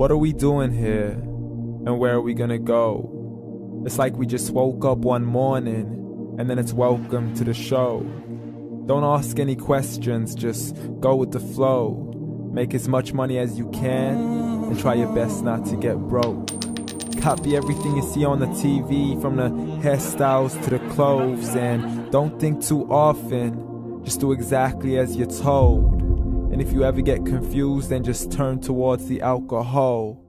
What are we doing here? And where are we gonna go? It's like we just woke up one morning and then it's welcome to the show. Don't ask any questions, just go with the flow. Make as much money as you can and try your best not to get broke. Copy everything you see on the TV, from the hairstyles to the clothes, and don't think too often, just do exactly as you're told. And if you ever get confused, then just turn towards the alcohol.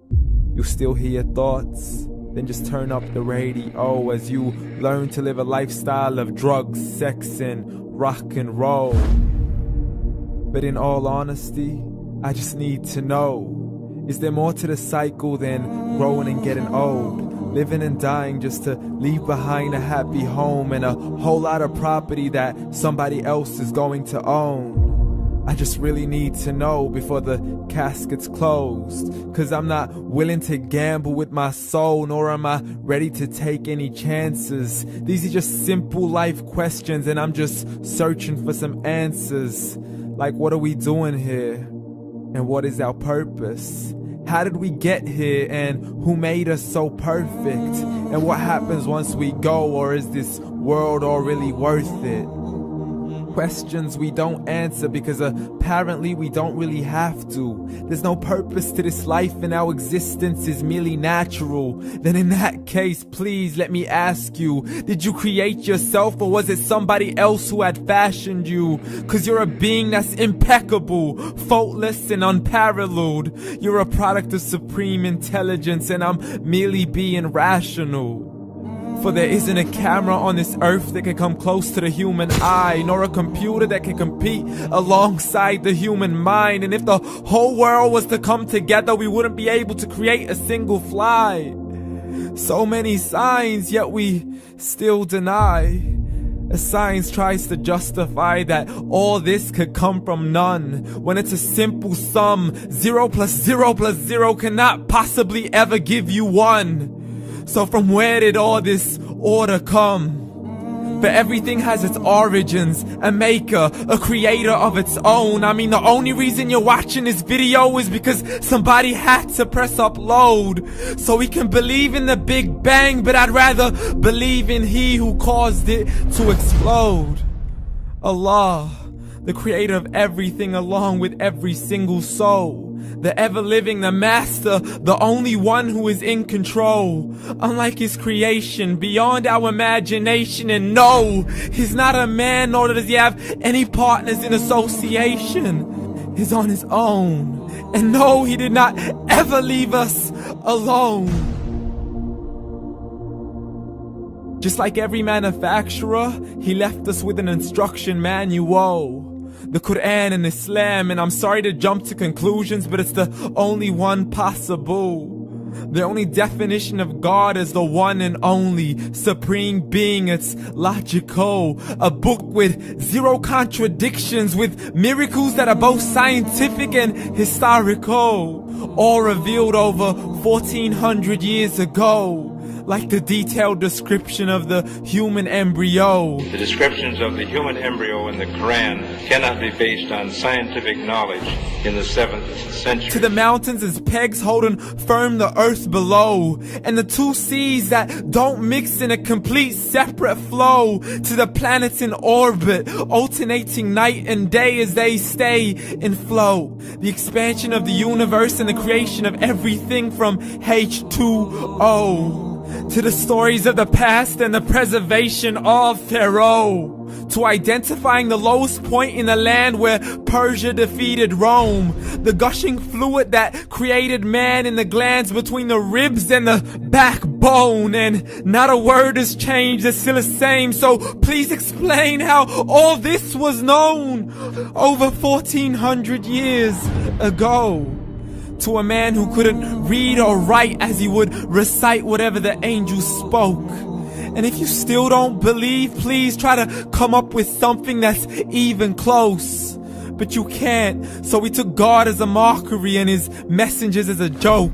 You still hear your thoughts? Then just turn up the radio as you learn to live a lifestyle of drugs, sex, and rock and roll. But in all honesty, I just need to know, is there more to the cycle than growing and getting old? Living and dying just to leave behind a happy home and a whole lot of property that somebody else is going to own. I just really need to know before the casket's closed, 'cause I'm not willing to gamble with my soul, nor am I ready to take any chances. These are just simple life questions and I'm just searching for some answers. Like, what are we doing here? And what is our purpose? How did we get here, and who made us so perfect? And what happens once we go, or is this world all really worth it? Questions we don't answer because apparently we don't really have to. There's no purpose to this life and our existence is merely natural. Then in that case, please let me ask you, did you create yourself, or was it somebody else who had fashioned you? 'Cause you're a being that's impeccable, faultless and unparalleled. You're a product of supreme intelligence and I'm merely being rational. For there isn't a camera on this earth that can come close to the human eye, nor a computer that can compete alongside the human mind. And if the whole world was to come together, we wouldn't be able to create a single fly. So many signs, yet we still deny. As science tries to justify that all this could come from none, when it's a simple sum. 0 plus 0 plus 0 cannot possibly ever give you 1. So from where did all this order come? For everything has its origins, a maker, a creator of its own. I mean, the only reason you're watching this video is because somebody had to press upload. So we can believe in the Big Bang, but I'd rather believe in He who caused it to explode. Allah, the creator of everything along with every single soul. The ever-living, the master, the only one who is in control. Unlike his creation, beyond our imagination. And no, he's not a man, nor does he have any partners in association. He's on his own. And no, he did not ever leave us alone. Just like every manufacturer, he left us with an instruction manual. The Quran and Islam, and I'm sorry to jump to conclusions, but it's the only one possible. The only definition of God is the one and only supreme being. It's logical, a book with 0 contradictions, with miracles that are both scientific and historical, all revealed over 1400 years ago. Like the detailed description of the human embryo. The descriptions of the human embryo in the Quran cannot be based on scientific knowledge in the 7th century. To the mountains as pegs holding firm the earth below, and the 2 seas that don't mix in a complete separate flow. To the planets in orbit, alternating night and day as they stay in flow. The expansion of the universe and the creation of everything from H2O. To the stories of the past and the preservation of Pharaoh. To identifying the lowest point in the land where Persia defeated Rome. The gushing fluid that created man in the glands between the ribs and the backbone. And not a word has changed, it's still the same. So please explain how all this was known over 1400 years ago. To a man who couldn't read or write as he would recite whatever the angels spoke. And if you still don't believe, please try to come up with something that's even close. But you can't, so we took God as a mockery and his messengers as a joke.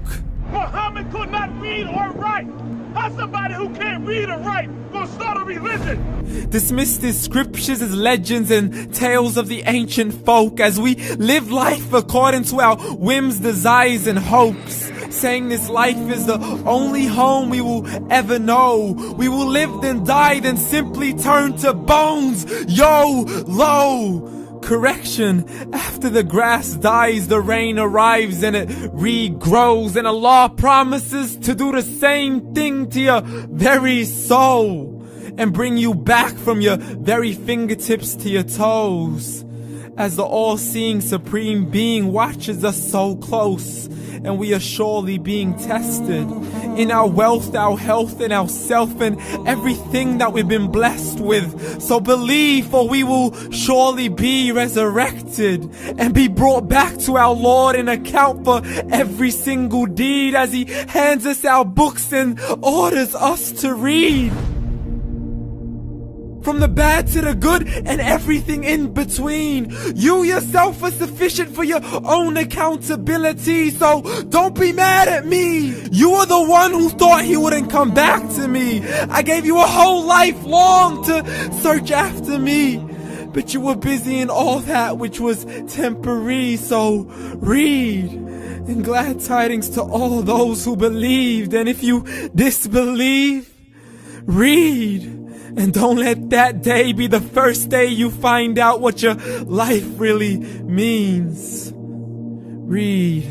Muhammad could not read or write. How's somebody who can't read or write gonna start a religion? Dismissed his scriptures as legends and tales of the ancient folk as we live life according to our whims, desires, and hopes. saying this life is the only home we will ever know. We will live then die then simply turn to bones. YOLO. Correction, after the grass dies, the rain arrives and it regrows, and Allah promises to do the same thing to your very soul and bring you back from your very fingertips to your toes, as the all-seeing supreme being watches us so close, and we are surely being tested in our wealth, our health, and our self, and everything that we've been blessed with. So believe, for we will surely be resurrected and be brought back to our Lord and account for every single deed, as He hands us our books and orders us to read. From the bad to the good and everything in between. You yourself are sufficient for your own accountability, so don't be mad at me. You are the one who thought He wouldn't come back to me. I gave you a whole life long to search after me, but you were busy in all that which was temporary. So read, and glad tidings to all those who believed. And if you disbelieve, read. And don't let that day be the first day you find out what your life really means. Read.